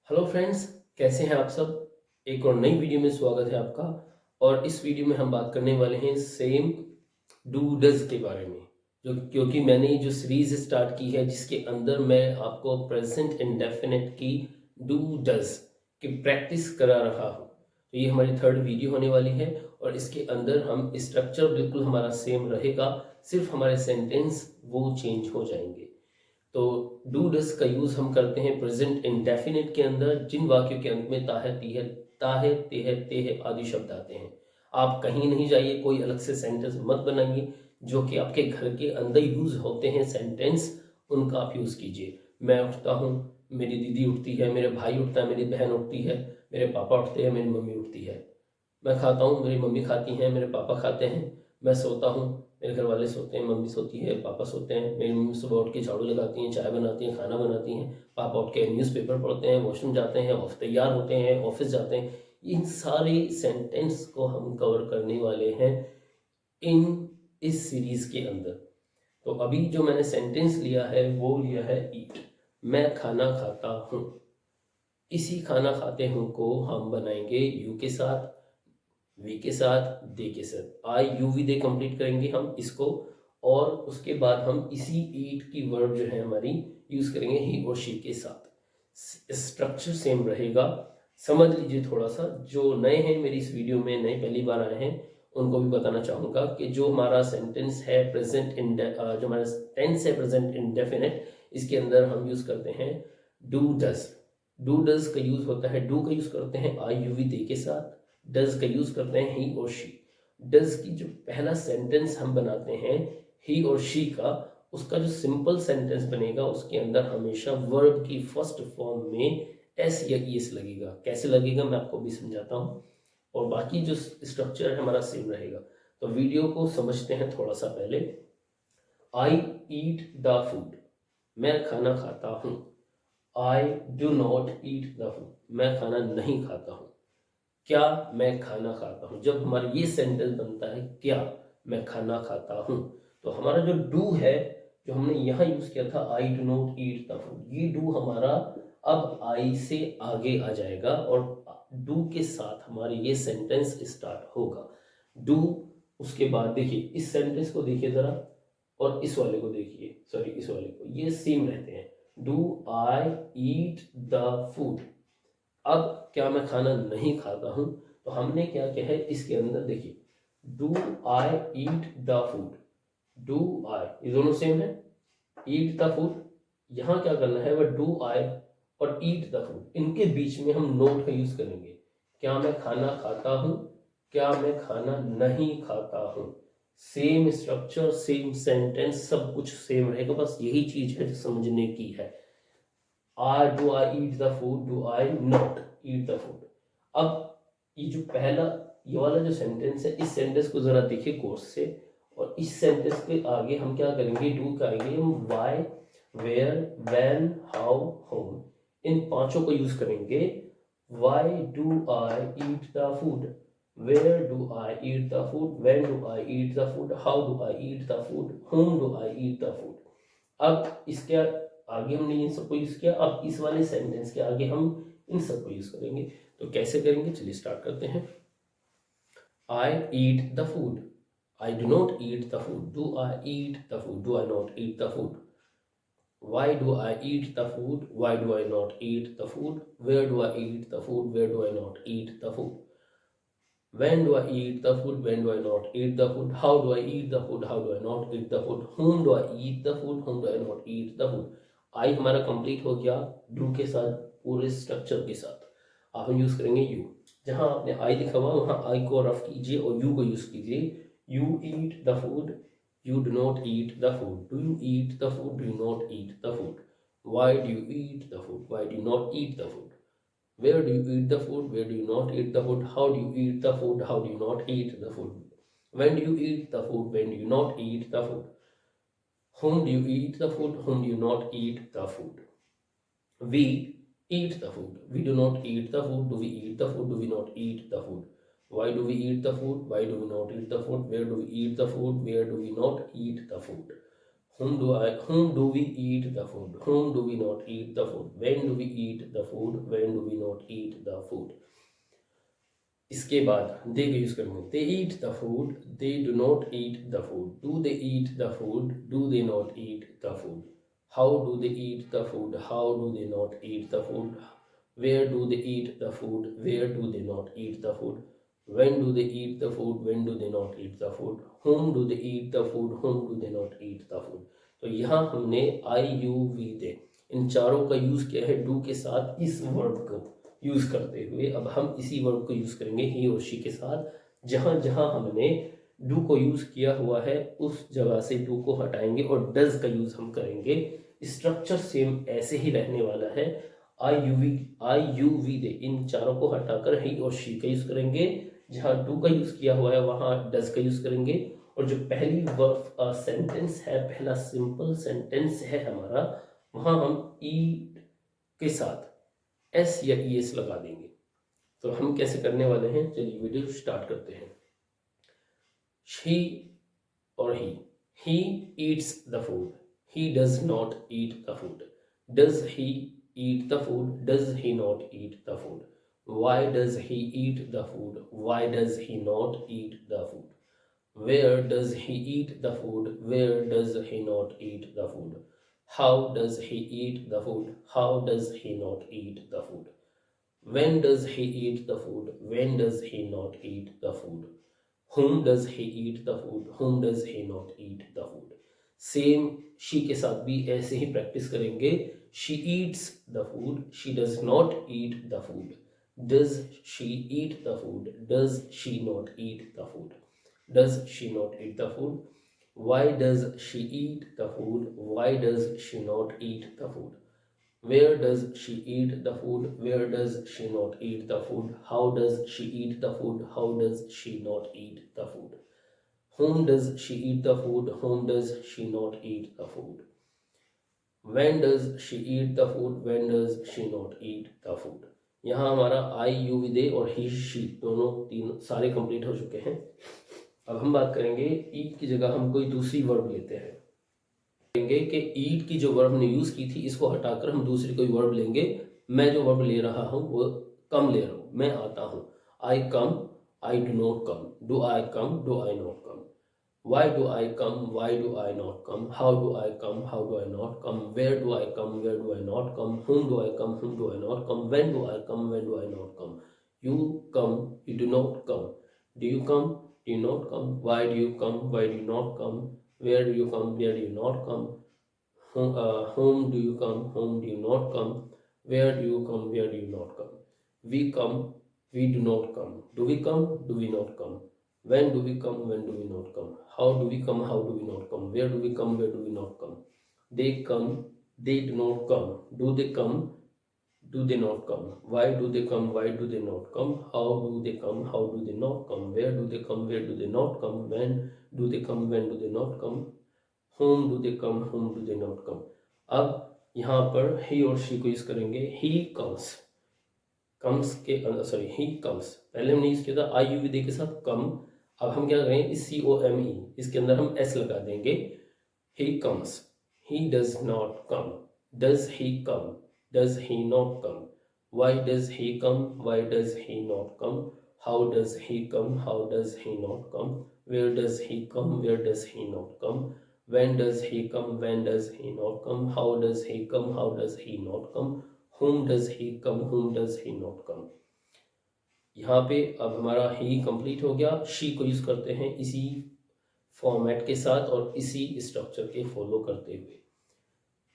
Hello friends, कैसे हैं आप सब। एक और नई वीडियो में स्वागत है आपका। और इस वीडियो में हम बात करने वाले हैं सेम डू डज के बारे में। जो क्योंकि मैंने ये जो सीरीज स्टार्ट की है जिसके अंदर मैं आपको प्रेजेंट इंडेफिनिट की डू डज की प्रैक्टिस करा रहा हूँ, तो ये हमारी थर्ड वीडियो होने वाली है। और इसके अंदर हम स्ट्रक्चर बिल्कुल हमारा सेम रहेगा, सिर्फ हमारे सेंटेंस वो चेंज हो जाएंगे। तो डू डस का यूज हम करते हैं प्रेजेंट इंडेफिनिट के अंदर, जिन वाक्यों के अंत में ताहे तीहे ताहे तेहे तेहे आदि शब्द आते हैं। आप कहीं नहीं जाइए, कोई अलग से सेंटेंस मत बनाइए, जो कि आपके घर के अंदर यूज होते हैं सेंटेंस, उनका आप यूज कीजिए। मैं उठता हूँ, मेरी दीदी उठती है, मेरे भाई उठता है, मेरी बहन उठती है, मेरे पापा उठते हैं, मेरी मम्मी उठती है। मैं खाता हूँ, मेरी मम्मी खाती हैं, मेरे पापा खाते हैं। मैं सोता हूँ, मेरे घर वाले सोते हैं, मम्मी सोती है, पापा सोते हैं। मेरी मम्मी सुबह उठ के झाड़ू लगाती हैं, चाय बनाती हैं, खाना बनाती हैं। पापा उठ के न्यूज़पेपर पढ़ते हैं, वॉशरूम जाते हैं, ऑफ तैयार होते हैं, ऑफिस जाते हैं। इन सारे सेंटेंस को हम कवर करने वाले हैं इन इस सीरीज के अंदर। तो अभी जो मैंने सेंटेंस लिया है वो लिया है ईट। मैं खाना खाता हूँ। इसी खाना खाते हूँ को हम बनाएंगे यू के साथ, वी के साथ, दे के साथ। आई यू वी दे कंप्लीट करेंगे हम इसको। और उसके बाद हम इसी ईट की वर्ब जो है हमारी यूज करेंगे ही और शी के साथ। स्ट्रक्चर सेम रहेगा। समझ लीजिए थोड़ा सा, जो नए हैं मेरी इस वीडियो में, नए पहली बार आए हैं, उनको भी बताना चाहूंगा कि जो हमारा सेंटेंस है प्रेजेंट इन जो हमारा टेंस है प्रेजेंट इंडेफिनिट, इसके अंदर हम यूज करते हैं डू डज। डू डज का यूज होता है, डू का यूज करते हैं आई यू वी दे के साथ, डज का यूज करते हैं ही और शी। डज की जो पहला सेंटेंस हम बनाते हैं ही और शी का, उसका जो सिंपल सेंटेंस बनेगा उसके अंदर हमेशा वर्ब की फर्स्ट फॉर्म में एस या ईएस लगेगा। कैसे लगेगा मैं आपको भी समझाता हूँ। और बाकी जो स्ट्रक्चर है हमारा सेम रहेगा। तो वीडियो को समझते हैं थोड़ा सा पहले। आई ईट द फूड। मैं खाना खाता हूँ। आई do not eat the food. मैं खाना नहीं खाता हूँ। क्या मैं खाना खाता हूँ। जब हमारा ये सेंटेंस बनता है क्या मैं खाना खाता हूँ, तो हमारा जो डू है, जो हमने यहाँ यूज किया था आई do not eat the food, ये डू हमारा अब आई से आगे आ जाएगा और डू के साथ हमारे ये सेंटेंस स्टार्ट होगा। डू, उसके बाद देखिए इस सेंटेंस को देखिए जरा, और इस वाले को देखिए, सॉरी इस वाले को, ये सेम रहते हैं। Do I eat the food. अब क्या मैं खाना नहीं खाता हूं, तो हमने क्या किया है इसके अंदर देखिए, do I eat the food, do आई, ये दोनों सेम है। ईट द फूड, यहां क्या करना है वह डू आई और ईट द फूड, इनके बीच में हम नोट का यूज करेंगे। क्या मैं खाना खाता हूं, क्या मैं खाना नहीं खाता हूं। सेम स्ट्रक्चर, सेम सेंटेंस, सब कुछ सेम रहेगा, बस यही चीज है जो समझने की है। I do I eat the food, do I not eat the food. अब ये जो पहला, ये वाला जो सेंटेंस है, इस सेंटेंस को जरा देखिए कोर्स से। और इस सेंटेंस के आगे हम क्या करेंगे, डू का आएंगे हम why, where, when, how, whom, इन पांचों को यूज करेंगे। Why do I eat the food, where do I eat the food, when do I eat the food, how do I eat the food, whom do I eat the food. अब इसके आगे हमने इन सबको use किया, अब इस वाले sentence के आगे हम इन सबको यूज करेंगे। तो कैसे करेंगे, चलिए स्टार्ट करते हैं। I eat the food, I do not eat the food, do I eat the food, do I not eat the food. Why do I eat the food? Why do I not eat the food? Where do I eat the food? Where do I not eat the food? When do I eat the food? When do I not eat the food? How do I eat the food? How do I not eat the food? Whom do I eat the food? Whom do I not eat the food? आई हमारा complete हो गया do के साथ, पूरे structure के साथ। अब हम यूज करेंगे यू। जहां आपने आई लिखा हुआ वहां आई को रफ कीजिए और यू को यूज कीजिए। You eat the food, you do not eat the food. Do you eat the food? Do you not eat the food? Why do you eat the food? Why do you not eat the food? Where do you eat the food? Where do you not eat the food? How do you eat the food? How do you not eat the food? When do you eat the food? When do you not eat the food? Whom do you eat the food? Whom do you not eat the food? We eat the food. We do not eat the food. Do we eat the food? Do we not eat the food? Why do we eat the food? Why do we not eat the food? Where do we eat the food? Where do we not eat the food? whom do we eat the food, whom do we not eat the food, when do we eat the food, when do we not eat the food. इसके बाद दे का use करेंगे, they eat the food, they do not eat the food, do they eat the food, do they not eat the food, how do they eat the food, how do they not eat the food, where do they eat the food, where do they not eat the food, when do they eat the food, when do they not eat the food, whom do they eat the food, whom do they not eat the food. तो यहाँ हमने आई you we दे इन चारों का use किया है do के साथ इस वर्ब को यूज करते हुए। अब हम इसी वर्ब को यूज करेंगे ही और शी के साथ। जहां जहां हमने डू को यूज किया हुआ है उस जगह से डू को हटाएंगे और डज का यूज हम करेंगे। स्ट्रक्चर सेम ऐसे ही रहने वाला है। आई यू वी दे इन चारों को हटाकर ही और शी का यूज करेंगे। जहां डू का यूज किया हुआ है वहां डज का यूज करेंगे। और जो पहली वर्ब सेंटेंस है, पहला सिंपल सेंटेंस है हमारा, वहां हम ईट के साथ एस या ई एस लगा देंगे। तो हम कैसे करने वाले हैं, चलिए वीडियो स्टार्ट करते हैं। शी और he eats the food, he does not eat the food, does he eat the food, does he not eat the food, why does he eat the food, why does he not eat the food, where does he eat the food, where does he not eat the food, how does he eat the food, how does he not eat the food, when does he eat the food, when does he not eat the food, whom does he eat the food, whom does he not eat the food. Same she के साथ भी ऐसे ही practice करेंगे। She eats the food, she does not eat the food, does she eat the food, does she not eat the food, does she not eat the food, why does she eat the food, why does she not eat the food, where does she eat the food, where does she not eat the food, how does she eat the food, how does she not eat the food, whom does she eat the food, whom does she not eat the food, when does she eat the food, when does she not eat the food. यहाँ हमारा आई you we दे और ही she दोनों तीन सारे complete हो चुके हैं। अब हम बात करेंगे ईट की जगह हम कोई दूसरी वर्ब लेते हैं। कहेंगे कि ईट की जो वर्ब ने यूज की थी इसको हटाकर हम दूसरी कोई वर्ब लेंगे। मैं जो वर्ब ले रहा हूँ वो कम ले रहा हूँ, मैं आता हूँ। I come, I do not come, do I come, do I not come, why do I come, why do I not come, how do I come, how do I not come, where do I come, where do I not come, whom do I come, whom do I not come, when do I come, when do I not come, you come, you do not come, do you come, do you not come, why do you come, why do you not come, where do you come, where do you not come, whom do you come, whom do you not come, where do you come, where do you not come, we come, we do not come, do we come, do we not come, when do we come, when do we not come, how do we come, how do we not come, where do we come, where do we not come, they come, they do not come, do they come, do they not come, why do they come, why do they not come, how do they come, how do they not come, where do they come, where do they not come, when do they come, when do they not come, whom do they come, whom do they not come. अब यहाँ पर ही और she को use करेंगे। He comes, comes के sorry he comes पहले हमने use किया था आई यू वी दे के साथ कम। अब हम क्या करें, इस सी ओ एम ई इसके अंदर हम एस लगा देंगे। He comes, he does not come, does he come, does he not come, why does he come, why does he not come, how does he come, how does he not come, where does he come, where does he not come, when does he come, when does he not come, how does he come, how does he not come, whom does he come, whom does he not come. यहाँ पे अब हमारा ही complete हो गया। She को use करते हैं इसी फॉर्मेट के साथ और इसी स्ट्रक्चर के फॉलो करते हुए।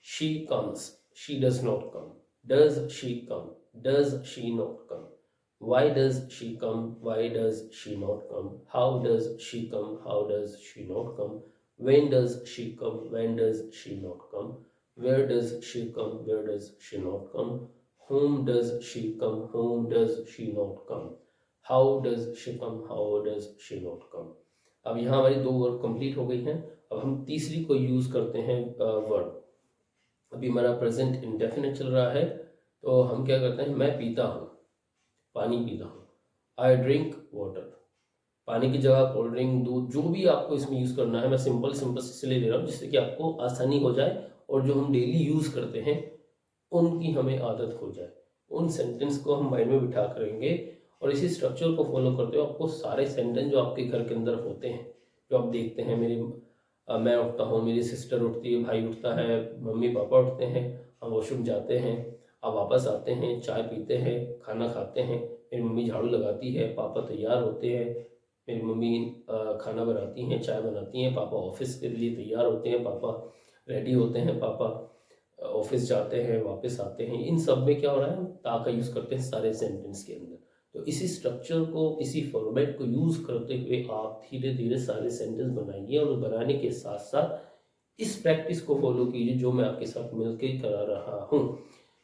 She comes, she does not come, does she come, does she not come, why does she come, why does she not come, how does she come, how does she not come, when does she come, when does she not come, where does she come, where does she not come, whom does she come, whom does she not come, how does she come, how does she not come. अब यहाँ हमारी दो word complete हो गई हैं। अब हम तीसरी को यूज करते हैं वर्ड। अभी हमारा प्रेजेंट इंडेफिनिट चल रहा है तो हम क्या करते हैं, मैं पीता हूँ, पानी पीता हूँ। आई ड्रिंक वाटर, पानी की जगह कोल्ड ड्रिंक, दूध, जो भी आपको इसमें यूज़ करना है, मैं सिंपल सिंपल इसलिए दे रहा हूँ जिससे कि आपको आसानी हो जाए और जो हम डेली यूज़ करते हैं उनकी हमें आदत हो जाए। उन सेंटेंस को हम माइंड में बिठा करेंगे और इसी स्ट्रक्चर को फॉलो करते हो आपको सारे सेंटेंस जो आपके घर के अंदर होते हैं, जो आप देखते हैं, मैं उठता हूँ, मेरी सिस्टर उठती है, भाई उठता है, मम्मी पापा उठते हैं, हम वॉशरूम जाते हैं, अब वापस आते हैं, चाय पीते हैं, खाना खाते हैं, मेरी मम्मी झाड़ू लगाती है, पापा तैयार होते हैं, मेरी मम्मी खाना बनाती हैं, चाय बनाती हैं, पापा ऑफिस के लिए तैयार होते हैं, पापा रेडी होते हैं, पापा ऑफिस जाते हैं, वापस आते हैं। इन सब में क्या हो रहा है, हम ता का यूज़ करते हैं सारे सेंटेंस के अंदर। तो इसी स्ट्रक्चर को, इसी फॉर्मेट को यूज़ करते हुए आप धीरे धीरे सारे सेंटेंस बनाइए और बनाने के साथ साथ इस प्रैक्टिस को फॉलो कीजिए जो मैं आपके साथ मिलकर करा रहा हूँ,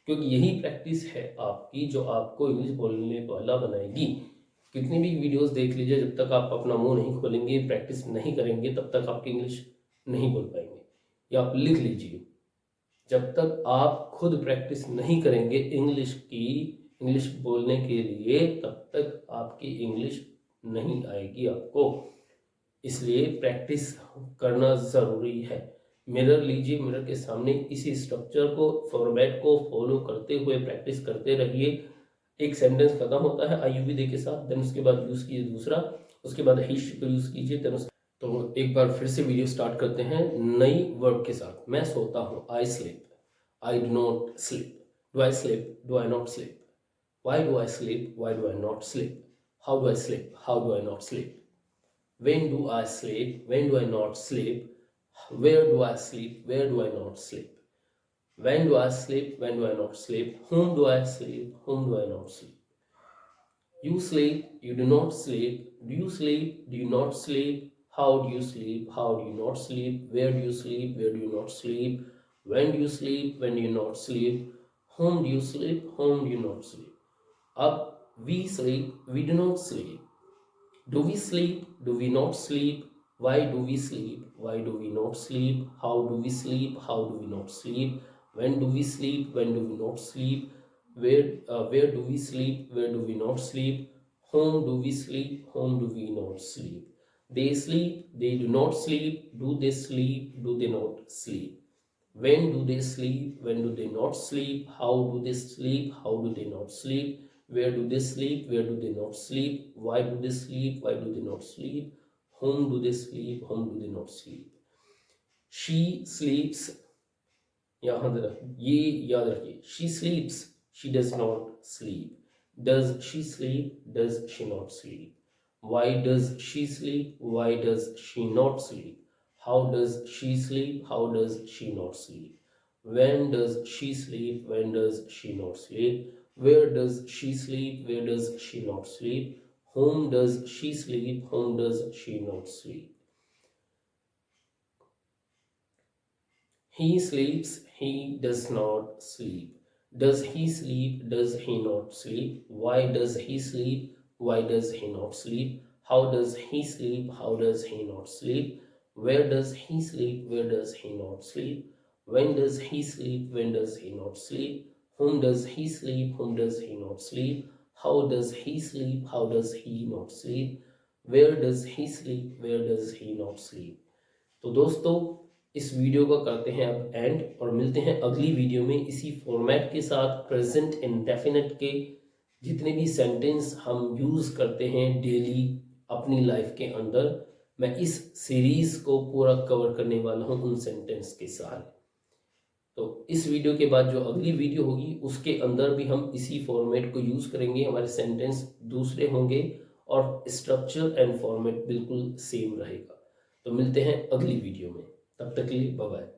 क्योंकि यही प्रैक्टिस है आपकी जो आपको इंग्लिश बोलने वाला बनाएगी। कितनी भी वीडियोस देख लीजिए, जब तक आप अपना मुंह नहीं खोलेंगे, प्रैक्टिस नहीं करेंगे, तब तक आपकी इंग्लिश नहीं बोल पाएंगे। या आप लिख लीजिए, जब तक आप खुद प्रैक्टिस नहीं करेंगे इंग्लिश बोलने के लिए, तब तक आपकी इंग्लिश नहीं आएगी आपको। इसलिए प्रैक्टिस करना ज़रूरी है। मिरर लीजिए, मिरर के सामने इसी स्ट्रक्चर को, फॉर्मेट को फॉलो करते हुए प्रैक्टिस करते रहिए। एक सेंटेंस खत्म होता है IUV के साथ, देन उसके बाद यूज़ कीजिए दूसरा, उसके बाद ही को यूज़ कीजिए, देन तो एक बार फिर से वीडियो स्टार्ट करते हैं नई वर्ब के साथ। मैं सोता हूँ, I sleep, I do not sleep, do I sleep, do I not sleep, Y do I sleep, Y do I not sleep, how do I sleep, how do I not sleep, when do I sleep, when do I not sleep, where do I sleep, where do I not sleep, when do I sleep, when do I not sleep, whom do I sleep, whom do I not sleep, you sleep, you do not sleep, do you sleep, do you not sleep, how do you sleep, how do you not sleep, where do you sleep, where do you not sleep, when do you sleep, when do you not sleep, whom do you sleep, whom do you not sleep. Up, we sleep, we do not sleep. Do we sleep? Do we not sleep? Why do we sleep? Why do we not sleep? How do we sleep? How do we not sleep? When do we sleep? When do we not sleep? Where do we sleep? Where do we not sleep? Whom do we sleep? Whom do we not sleep? They sleep. They do not sleep. Do they sleep? Do they not sleep? When do they sleep? When do they not sleep? How do they sleep? How do they not sleep? Where do they sleep? Where do they not sleep? Why do they sleep? Why do they not sleep? Whom do they sleep? Whom do they not sleep? She sleeps. यहाँ ये याद रखिए, she sleeps, she does not sleep. Does she sleep? Does she not sleep? Why does she sleep? Why does she not sleep? How does she sleep? How does she not sleep? When does she sleep? When does she not sleep? Where does she sleep? Where does she not sleep? Whom does she sleep? Whom does she not sleep? He sleeps, he does not sleep. Does he sleep? Does he not sleep? Why does he sleep? Why does he not sleep? How does he sleep? How does he not sleep? Where does he sleep? Where does he not sleep? When does he sleep? When does he not sleep? Whom does he sleep? Whom does he not sleep? How does he sleep? How does he not sleep? Where does he sleep? Where does he not sleep? तो दोस्तों, इस video को करते हैं अब and और मिलते हैं अगली वीडियो में इसी फॉर्मेट के साथ। प्रेजेंट इंडेफिनिट के जितने भी सेंटेंस हम यूज़ करते हैं डेली अपनी लाइफ के अंदर, मैं इस सीरीज़ को पूरा कवर करने वाला हूं उन सेंटेंस के साथ। तो इस वीडियो के बाद जो अगली वीडियो होगी उसके अंदर भी हम इसी फॉर्मेट को यूज़ करेंगे, हमारे सेंटेंस दूसरे होंगे और स्ट्रक्चर एंड फॉर्मेट बिल्कुल सेम रहेगा। तो मिलते हैं अगली वीडियो में, तब तक के लिए बाय बाय।